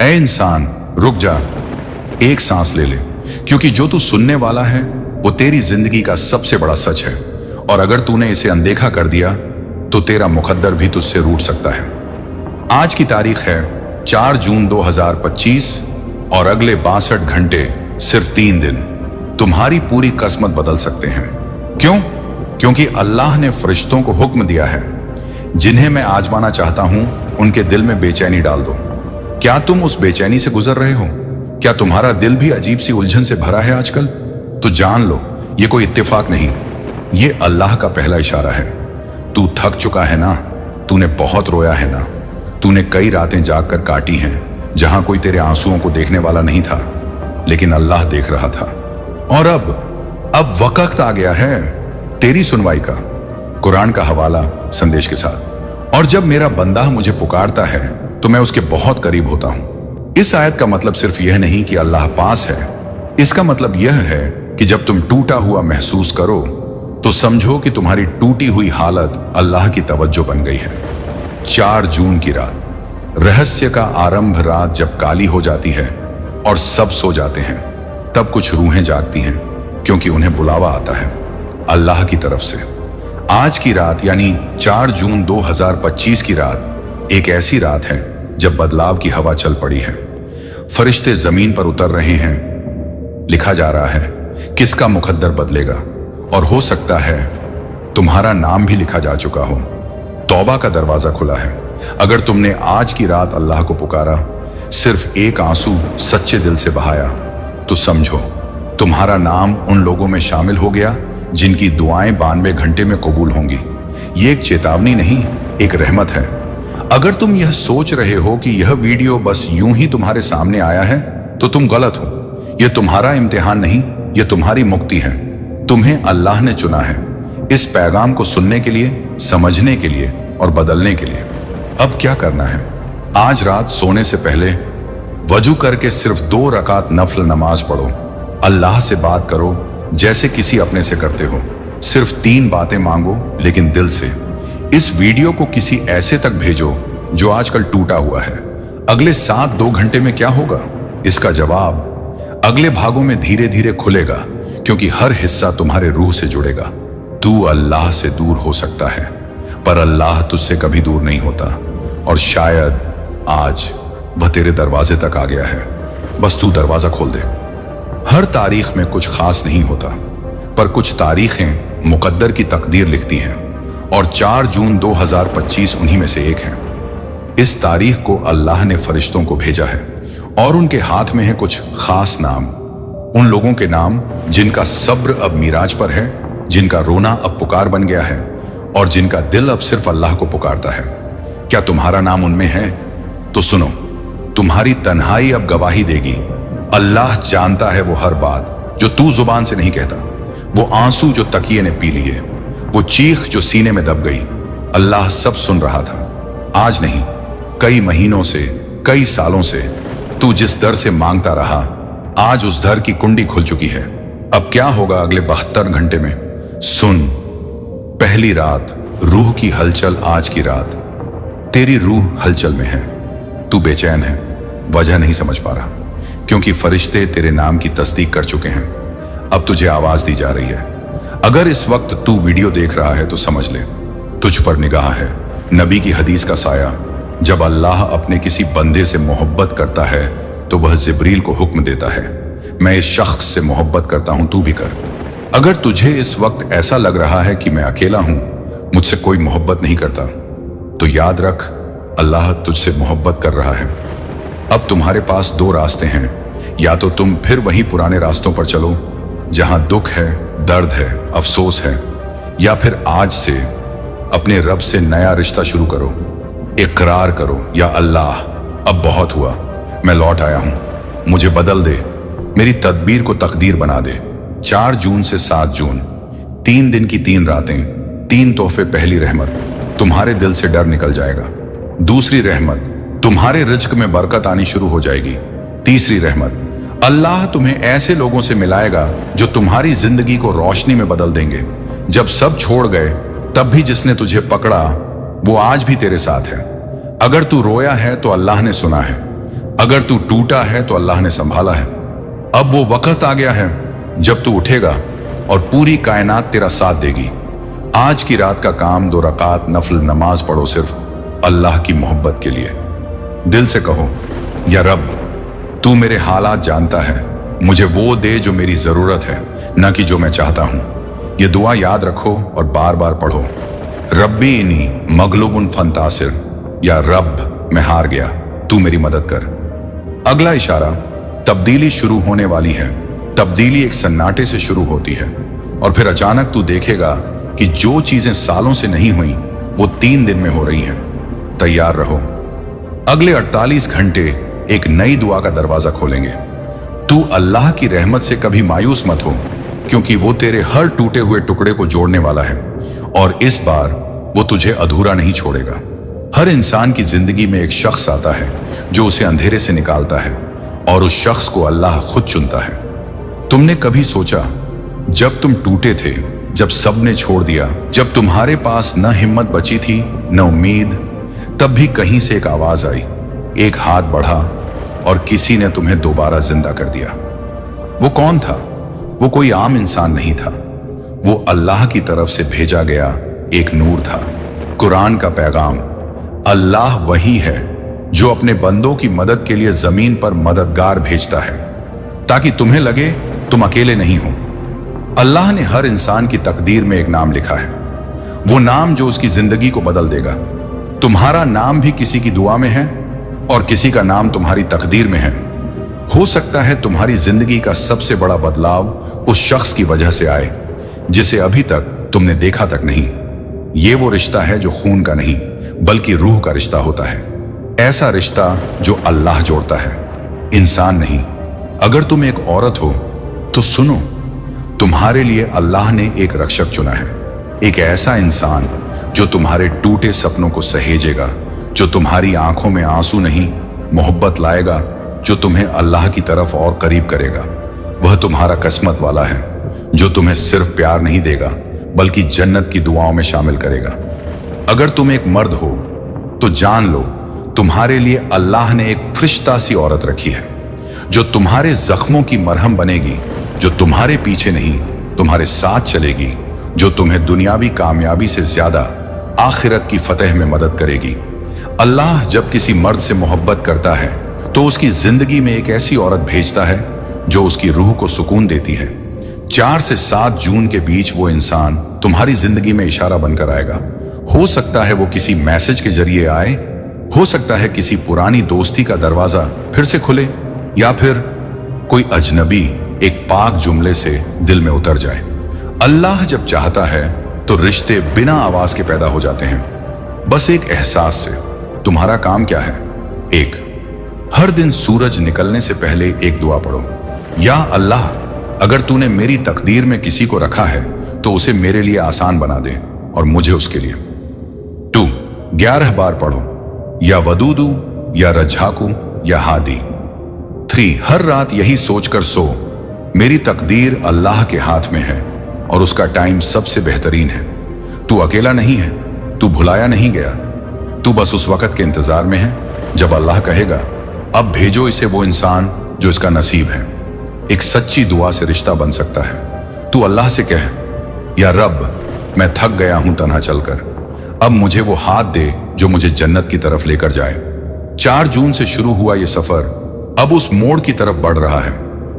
ऐ इंसान रुक जा, एक सांस ले ले, क्योंकि जो तू सुनने वाला है वो तेरी जिंदगी का सबसे बड़ा सच है, और अगर तूने इसे अनदेखा कर दिया तो तेरा मुकद्दर भी तुझसे रूठ सकता है। आज की तारीख है 4 जून 2025 और अगले 62 घंटे सिर्फ 3 दिन तुम्हारी पूरी किस्मत बदल सकते हैं। क्यों? क्योंकि अल्लाह ने फरिश्तों को हुक्म दिया है, जिन्हें मैं आजमाना चाहता हूं उनके दिल में बेचैनी डाल दो। क्या तुम उस बेचैनी से गुजर रहे हो? क्या तुम्हारा दिल भी अजीब सी उलझन से भरा है आजकल? तो जान लो, ये कोई इत्तेफाक नहीं, ये अल्लाह का पहला इशारा है। तू थक चुका है ना, तूने बहुत रोया है ना, तूने कई रातें जाग कर काटी हैं जहां कोई तेरे आंसुओं को देखने वाला नहीं था, लेकिन अल्लाह देख रहा था। और अब वक्त आ गया है तेरी सुनवाई का। कुरान का हवाला संदेश के साथ। और जब मेरा बंदा मुझे पुकारता है तो मैं उसके बहुत करीब होता हूं। इस आयत का मतलब सिर्फ यह नहीं कि अल्लाह पास है, इसका मतलब यह है कि जब तुम टूटा हुआ महसूस करो तो समझो कि तुम्हारी टूटी हुई हालत अल्लाह की तवज्जो बन गई है। 4 जून की रात, रहस्य का आरंभ रात जब काली हो जाती है और सब सो जाते हैं, तब कुछ रूहें जागती हैं, क्योंकि उन्हें बुलावा आता है अल्लाह की तरफ से। आज की रात यानी 4 जून 2025 की रात एक ऐसी रात है जब बदलाव की हवा चल पड़ी है। फरिश्ते जमीन पर उतर रहे हैं। लिखा जा रहा है किसका मुकद्दर बदलेगा, और हो सकता है तुम्हारा नाम भी लिखा जा चुका हो। तौबा का दरवाजा खुला है। अगर तुमने आज की रात अल्लाह को पुकारा, सिर्फ एक आंसू सच्चे दिल से बहाया, तो समझो तुम्हारा नाम उन लोगों में शामिल हो गया जिनकी दुआएं 92 घंटे में कबूल होंगी। ये एक चेतावनी नहीं, एक रहमत है। अगर तुम यह सोच रहे हो कि यह वीडियो बस यूं ही तुम्हारे सामने आया है तो तुम गलत हो। यह तुम्हारा इम्तिहान नहीं, यह तुम्हारी मुक्ति है। तुम्हें अल्लाह ने चुना है इस पैगाम को सुनने के लिए, समझने के लिए और बदलने के लिए। अब क्या करना है? आज रात सोने से पहले वजू करके सिर्फ 2 रकात नफल नमाज पढ़ो। अल्लाह से बात करो जैसे किसी अपने से करते हो। सिर्फ 3 बातें मांगो, लेकिन दिल से। इस वीडियो को किसी ऐसे तक भेजो जो आजकल टूटा हुआ है। अगले 7-2 घंटे में क्या होगा? इसका जवाब अगले भागों में धीरे धीरे खुलेगा, क्योंकि हर हिस्सा तुम्हारे रूह से जुड़ेगा। तू अल्लाह से दूर हो सकता है, पर अल्लाह तुझसे कभी दूर नहीं होता। और शायद आज वह तेरे दरवाजे तक आ गया है, बस तू दरवाजा खोल दे। हर तारीख में कुछ खास नहीं होता, पर कुछ तारीखें मुकद्दर की तकदीर लिखती हैं, और 4 जून 2025 उन्हीं में से एक है। इस तारीख को अल्लाह ने फरिश्तों को भेजा है, और उनके हाथ में है कुछ खास नाम। उन लोगों के नाम जिनका सब्र अब मिराज पर है, जिनका रोना अब पुकार बन गया है, और जिनका दिल अब सिर्फ अल्लाह को पुकारता है। क्या तुम्हारा नाम उनमें है? तो सुनो, तुम्हारी तन्हाई अब गवाही देगी। अल्लाह जानता है वो हर बात जो तू जुबान से नहीं कहता, वो आंसू जो तकिए ने पी लिए, वो चीख जो सीने में दब गई। अल्लाह सब सुन रहा था। आज नहीं, कई महीनों से, कई सालों से तू जिस दर से मांगता रहा, आज उस दर की कुंडी खुल चुकी है। अब क्या होगा अगले 72 घंटे में? सुन, पहली रात, रूह की हलचल। आज की रात तेरी रूह हलचल में है। तू बेचैन है, वजह नहीं समझ पा रहा, क्योंकि फरिश्ते तेरे नाम की तस्दीक कर चुके हैं। अब तुझे आवाज दी जा रही है। अगर इस वक्त तू वीडियो देख रहा है तो समझ ले, तुझ पर निगाह है। नबी की हदीस का साया। जब अल्लाह अपने किसी बंदे से मोहब्बत करता है तो वह जिब्रील को हुक्म देता है, मैं इस शख्स से मोहब्बत करता हूं, तू भी कर। अगर तुझे इस वक्त ऐसा लग रहा है कि मैं अकेला हूं, मुझसे कोई मोहब्बत नहीं करता, तो याद रख, अल्लाह तुझसे मोहब्बत कर रहा है। अब तुम्हारे पास 2 रास्ते हैं। या तो तुम फिर वही पुराने रास्तों पर चलो जहां दुख है, दर्द है, अफसोस है, या फिर आज से अपने रब से नया रिश्ता शुरू करो। इकरार करो, या अल्लाह अब बहुत हुआ, मैं लौट आया हूं, मुझे बदल दे, मेरी तदबीर को तकदीर बना दे। 4 जून से 7 जून, 3 दिन की 3 रातें, 3 तोहफे। पहली रहमत, तुम्हारे दिल से डर निकल जाएगा। दूसरी रहमत, तुम्हारे रिज्क में बरकत आनी शुरू हो जाएगी। तीसरी रहमत, अल्लाह तुम्हें ऐसे लोगों से मिलाएगा जो तुम्हारी जिंदगी को रोशनी में बदल देंगे। जब सब छोड़ गए, तब भी जिसने तुझे पकड़ा वो आज भी तेरे साथ है। अगर तू रोया है तो अल्लाह ने सुना है। अगर तू टूटा है तो अल्लाह ने संभाला है। अब वो वक्त आ गया है जब तू उठेगा और पूरी कायनात तेरा साथ देगी। आज की रात का काम 2 रकात नफल नमाज पढ़ो, सिर्फ अल्लाह की मोहब्बत के लिए। दिल से कहो, या रब, तू मेरे हालात जानता है, मुझे वो दे जो मेरी जरूरत है, न कि जो मैं चाहता हूं। ये दुआ याद रखो और बार बार पढ़ो। रब्बी इनी मगलूबुन फंतासिर, या रब मैं हार गया, तू मेरी मदद कर। अगला इशारा, तब्दीली शुरू होने वाली है। तब्दीली एक सन्नाटे से शुरू होती है और फिर अचानक तू देखेगा कि जो चीजें सालों से नहीं हुई वो 3 दिन में हो रही हैं। तैयार रहो, अगले 48 घंटे एक नई दुआ का दरवाजा खोलेंगे। तू अल्लाह की रहमत से कभी मायूस मत हो, क्योंकि वो तेरे हर टूटे हुए टुकड़े को जोड़ने वाला है और इस बार वो तुझे अधूरा नहीं छोड़ेगा। हर इंसान की जिंदगी में एक शख्स आता है जो उसे अंधेरे से निकालता है और उस शख्स को अल्लाह खुद चुनता है। तुमने कभी सोचा, जब तुम टूटे थे, जब सब ने छोड़ दिया, जब तुम्हारे पास न हिम्मत बची थी न उम्मीद, तब भी कहीं से एक आवाज आई, एक हाथ बढ़ा और किसी ने तुम्हें दोबारा जिंदा कर दिया। वो कौन था? वो कोई आम इंसान नहीं था, वो अल्लाह की तरफ से भेजा गया एक नूर था, कुरान का पैगाम। अल्लाह वही है जो अपने बंदों की मदद के लिए जमीन पर मददगार भेजता है, ताकि तुम्हें लगे तुम अकेले नहीं हो। अल्लाह ने हर इंसान की तकदीर में एक नाम लिखा है, वो नाम जो उसकी जिंदगी को बदल देगा। तुम्हारा नाम भी किसी की दुआ में है और किसी का नाम तुम्हारी तकदीर में है। हो सकता है तुम्हारी जिंदगी का सबसे बड़ा बदलाव उस शख्स की वजह से आए जिसे अभी तक तुमने देखा तक नहीं। ये वो रिश्ता है जो खून का नहीं बल्कि रूह का रिश्ता होता है, ऐसा रिश्ता जो अल्लाह जोड़ता है, इंसान नहीं। अगर तुम एक औरत हो तो सुनो, तुम्हारे लिए अल्लाह ने एक रक्षक चुना है, एक ऐसा इंसान जो तुम्हारे टूटे सपनों को सहेजेगा, जो तुम्हारी आंखों में आंसू नहीं मोहब्बत लाएगा, जो तुम्हें अल्लाह की तरफ और करीब करेगा। वह तुम्हारा किस्मत वाला है जो तुम्हें सिर्फ प्यार नहीं देगा बल्कि जन्नत की दुआओं में शामिल करेगा। अगर तुम एक मर्द हो तो जान लो, तुम्हारे लिए अल्लाह ने एक फरिश्ता सी औरत रखी है जो तुम्हारे जख्मों की मरहम बनेगी, जो तुम्हारे पीछे नहीं तुम्हारे साथ चलेगी, जो तुम्हें दुनियावी कामयाबी से ज्यादा आखिरत की फतह में मदद करेगी। अल्लाह जब किसी मर्द से मोहब्बत करता है तो उसकी जिंदगी में एक ऐसी औरत भेजता है जो उसकी रूह को सुकून देती है। 4 से 7 जून के बीच वो इंसान तुम्हारी जिंदगी में इशारा बनकर आएगा। हो सकता है वो किसी मैसेज के जरिए आए, हो सकता है किसी पुरानी दोस्ती का दरवाजा फिर से खुले, या फिर कोई अजनबी एक पाक जुमले से दिल में उतर जाए। अल्लाह जब चाहता है तो रिश्ते बिना आवाज के पैदा हो जाते हैं, बस एक एहसास से। तुम्हारा काम क्या है? 1, हर दिन सूरज निकलने से पहले एक दुआ पढ़ो, या अल्लाह, अगर तूने मेरी तकदीर में किसी को रखा है तो उसे मेरे लिए आसान बना दे और मुझे उसके लिए। 2, 11 बार पढ़ो, या वदूदू, या रज्जाकू, या हादी। 3, हर रात यही सोचकर सो, मेरी तकदीर अल्लाह के हाथ में है और उसका टाइम सबसे बेहतरीन है। तू अकेला नहीं है, तू भुलाया नहीं गया, तू बस उस वक्त के इंतजार में है जब अल्लाह कहेगा, अब भेजो इसे वो इंसान जो इसका नसीब है। एक सच्ची दुआ से रिश्ता बन सकता है। तू अल्लाह से कह, या रब, मैं थक गया हूं तन्हा चलकर, अब मुझे वो हाथ दे जो मुझे जन्नत की तरफ लेकर जाए। 4 जून से शुरू हुआ ये सफर अब उस मोड़ की तरफ बढ़ रहा है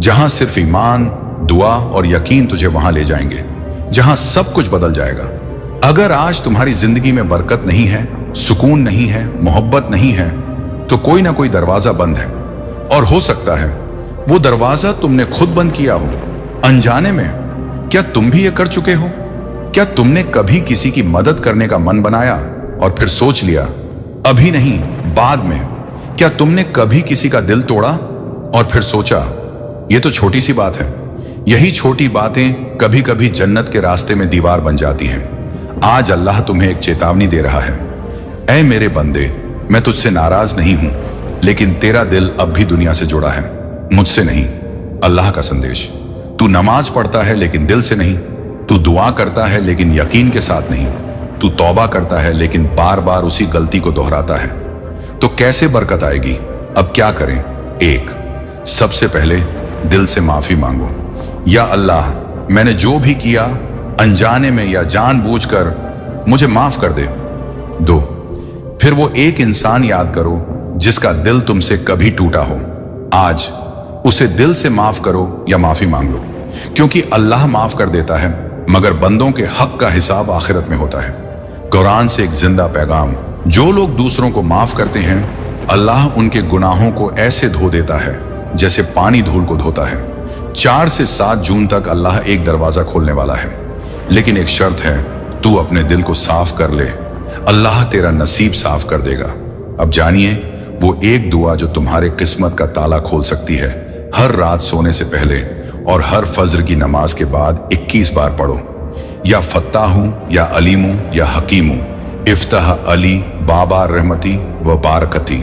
जहां सिर्फ ईमान, दुआ और यकीन तुझे वहां ले जाएंगे, जहां सब कुछ बदल जाएगा। अगर आज तुम्हारी जिंदगी में बरकत नहीं है, सुकून नहीं है, मोहब्बत नहीं है, तो कोई ना कोई दरवाजा बंद है, और हो सकता है वो दरवाजा तुमने खुद बंद किया हो अनजाने में। क्या तुम भी ये कर चुके हो? क्या तुमने कभी किसी की मदद करने का मन बनाया और फिर सोच लिया अभी नहीं, बाद में? क्या तुमने कभी किसी का दिल तोड़ा और फिर सोचा ये तो छोटी सी बात है? यही छोटी बातें कभी कभी जन्नत के रास्ते में दीवार बन जाती हैं। आज अल्लाह तुम्हें एक चेतावनी दे रहा है, ऐ मेरे बंदे, मैं तुझसे नाराज नहीं हूं, लेकिन तेरा दिल अब भी दुनिया से जुड़ा है, मुझसे नहीं। अल्लाह का संदेश, तू नमाज पढ़ता है लेकिन दिल से नहीं, तू दुआ करता है लेकिन यकीन के साथ नहीं, तू तौबा करता है लेकिन बार बार उसी गलती को दोहराता है। तो कैसे बरकत आएगी? अब क्या करें? एक, सबसे पहले दिल से माफी मांगो। या अल्लाह, मैंने जो भी किया अनजाने में या जानबूझकर, मुझे माफ कर दे। दो, फिर वो एक इंसान याद करो जिसका दिल तुमसे कभी टूटा हो। आज उसे दिल से माफ करो या माफी मांग लो, क्योंकि अल्लाह माफ कर देता है, मगर बंदों के हक का हिसाब आखिरत में होता है। कुरान से एक जिंदा पैगाम, जो लोग दूसरों को माफ करते हैं, अल्लाह उनके गुनाहों को ऐसे धो देता है जैसे पानी धूल को धोता है। 4 से 7 जून तक अल्लाह एक दरवाजा खोलने वाला है, लेकिन एक शर्त है, तू अपने दिल को साफ कर ले, अल्लाह तेरा नसीब साफ कर देगा। अब जानिए वो एक दुआ जो तुम्हारे किस्मत का ताला खोल सकती है। हर रात सोने से पहले और हर फज्र की नमाज के बाद 21 बार पढ़ो। या फत्ताहू या अलीमू या हकीमू, इफ्ताह अली बाबा रहमती व बारकती।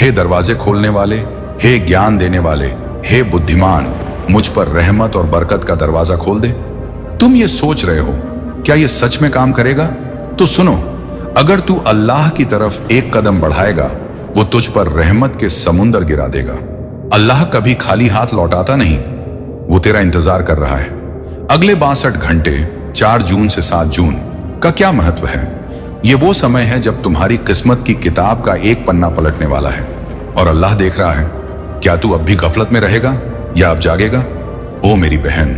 हे दरवाजे खोलने वाले, हे ज्ञान देने वाले, हे बुद्धिमान, मुझ पर रहमत और बरकत का दरवाजा खोल दे। तुम ये सोच रहे हो क्या ये सच में काम करेगा? तो सुनो, अगर तू अल्लाह की तरफ एक कदम बढ़ाएगा, वो तुझ पर रहमत के समुंदर गिरा देगा। अल्लाह कभी खाली हाथ लौटाता नहीं, वो तेरा इंतजार कर रहा है। अगले 62 घंटे 4 जून से 7 जून का क्या महत्व है? ये वो समय है जब तुम्हारी किस्मत की किताब का एक पन्ना पलटने वाला है और अल्लाह देख रहा है। क्या तू अब भी गफलत में रहेगा या अब जागेगा? ओ मेरी बहन,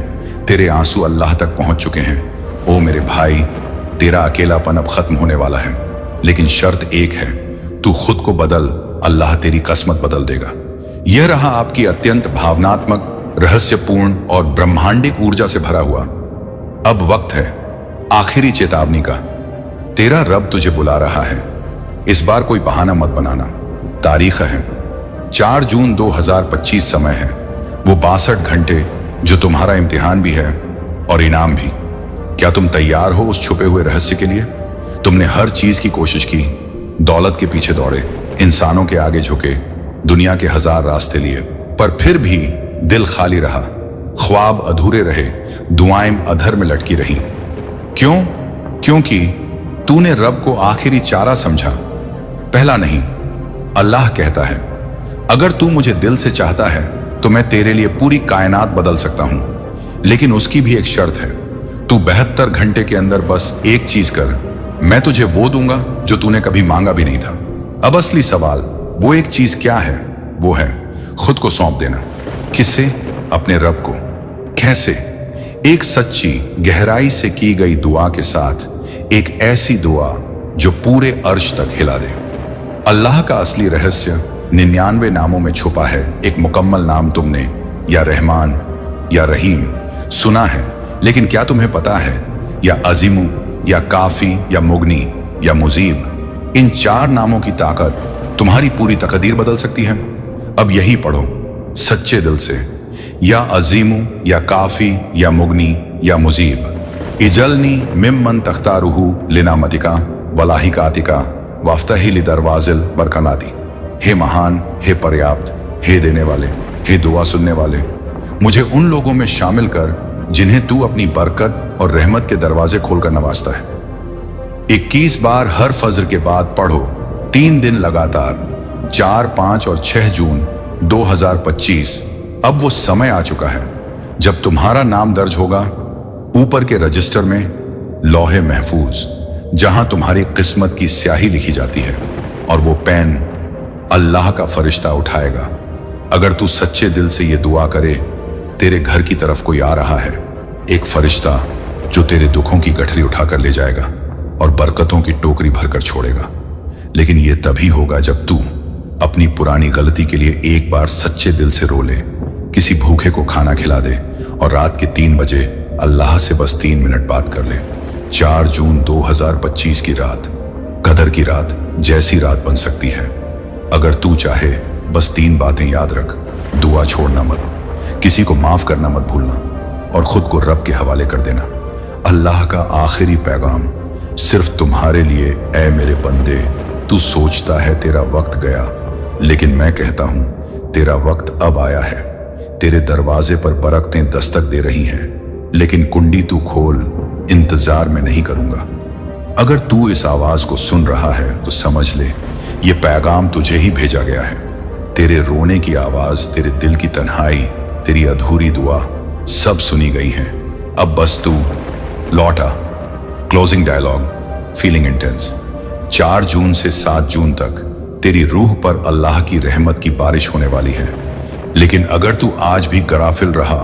तेरे आंसू अल्लाह तक पहुंच चुके हैं। ओ मेरे भाई, तेरा अकेलापन अब खत्म होने वाला है, लेकिन शर्त एक है, तू खुद को बदल, अल्लाह तेरी किस्मत बदल देगा। यह रहा आपकी अत्यंत भावनात्मक, रहस्यपूर्ण और ब्रह्मांडिक ऊर्जा से भरा हुआ। अब वक्त है आखिरी चेतावनी का। तेरा रब तुझे बुला रहा है। इस बार कोई बहाना मत बनाना। तारीख है 4 जून 2025, समय है वो 62 घंटे जो तुम्हारा इम्तिहान भी है और इनाम भी। क्या तुम तैयार हो उस छुपे हुए रहस्य के लिए? तुमने हर चीज की कोशिश की, दौलत के पीछे दौड़े, इंसानों के आगे झुके, दुनिया के 1000 रास्ते लिए, पर फिर भी दिल खाली रहा, ख्वाब अधूरे रहे, दुआएं अधर में लटकी रहीं। क्यों? क्योंकि तूने रब को आखिरी चारा समझा, पहला नहीं। अल्लाह कहता है, अगर तू मुझे दिल से चाहता है तो मैं तेरे लिए पूरी कायनात बदल सकता हूं, लेकिन उसकी भी एक शर्त है। तू 72 घंटे के अंदर बस एक चीज कर, मैं तुझे वो दूंगा जो तूने कभी मांगा भी नहीं था। अब असली सवाल, वो एक चीज क्या है? वो है खुद को सौंप देना। किसे? अपने रब को। कैसे? एक सच्ची, गहराई से की गई दुआ के साथ, एक ऐसी दुआ जो पूरे अर्श तक हिला दे। अल्लाह का असली रहस्य 99 नामों में छुपा है। एक मुकम्मल नाम तुमने या रहमान या रहीम सुना है, लेकिन क्या तुम्हें पता है या अजीमू या काफी या मुगनी या मुजीब, इन 4 नामों की ताकत तुम्हारी पूरी तकदीर बदल सकती है। अब यही पढ़ो सच्चे दिल से, या अजीमू या काफी या मुगनी या मुजीब, इजलनी मिम्मन तख्तारुहु लिनामतिका वलाहिकातिका वफ्तही दरवाजिल बरकनाती। हे महान, हे पर्याप्त, हे देने वाले, हे दुआ सुनने वाले, मुझे उन लोगों में शामिल कर जिन्हें तू अपनी बरकत और रहमत के दरवाजे खोलकर नवाजता है। 21 बार हर फज्र के बाद पढ़ो, 3 दिन लगातार, 4, 5 और 6 जून 2025। अब वो समय आ चुका है जब तुम्हारा नाम दर्ज होगा ऊपर के रजिस्टर में, लौहे महफूज, जहां तुम्हारी किस्मत की स्याही लिखी जाती है, और वो पेन अल्लाह का फरिश्ता उठाएगा। अगर तू सच्चे दिल से ये दुआ करे, तेरे घर की तरफ कोई आ रहा है, एक फरिश्ता जो तेरे दुखों की गठरी उठाकर ले जाएगा और बरकतों की टोकरी भरकर छोड़ेगा। लेकिन ये तभी होगा जब तू अपनी पुरानी गलती के लिए एक बार सच्चे दिल से रो ले, किसी भूखे को खाना खिला दे और रात के 3 बजे अल्लाह से बस 3 मिनट बात कर ले। 4 जून 2025 की रात कदर की रात जैसी रात बन सकती है। अगर तू चाहे, बस 3 बातें याद रख। दुआ छोड़ना मत, किसी को माफ करना मत भूलना, और खुद को रब के हवाले कर देना। अल्लाह का आखिरी पैगाम सिर्फ तुम्हारे लिए, ऐ मेरे बंदे, तू सोचता है तेरा वक्त गया, लेकिन मैं कहता हूं तेरा वक्त अब आया है। तेरे दरवाजे पर बरकतें दस्तक दे रही हैं, लेकिन कुंडी तू खोल, इंतजार में नहीं करूंगा। अगर तू इस आवाज को सुन रहा है तो समझ ले, ये पैगाम तुझे ही भेजा गया है। तेरे रोने की आवाज, तेरे दिल की तन्हाई, तेरी अधूरी दुआ सब सुनी गई हैं। अब बस तू लौट आ। Closing dialogue, feeling intense. 4 जून से 7 जून तक तेरी रूह पर अल्लाह की रहमत की बारिश होने वाली है। लेकिन अगर तू आज भी गराफिल रहा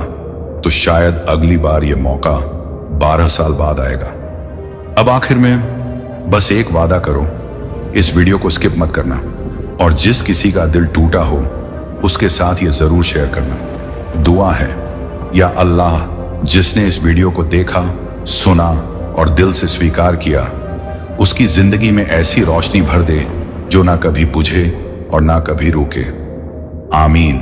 तो शायद अगली बार ये मौका 12 साल बाद आएगा। अब आखिर में बस एक वादा करो, इस वीडियो को स्किप मत करना और जिस किसी का दिल टूटा हो उसके साथ ये जरूर शेयर करना। दुआ है, या अल्लाह, जिसने इस वीडियो को देखा, सुना और दिल से स्वीकार किया, उसकी जिंदगी में ऐसी रोशनी भर दे जो ना कभी बुझे और ना कभी रुके। आमीन।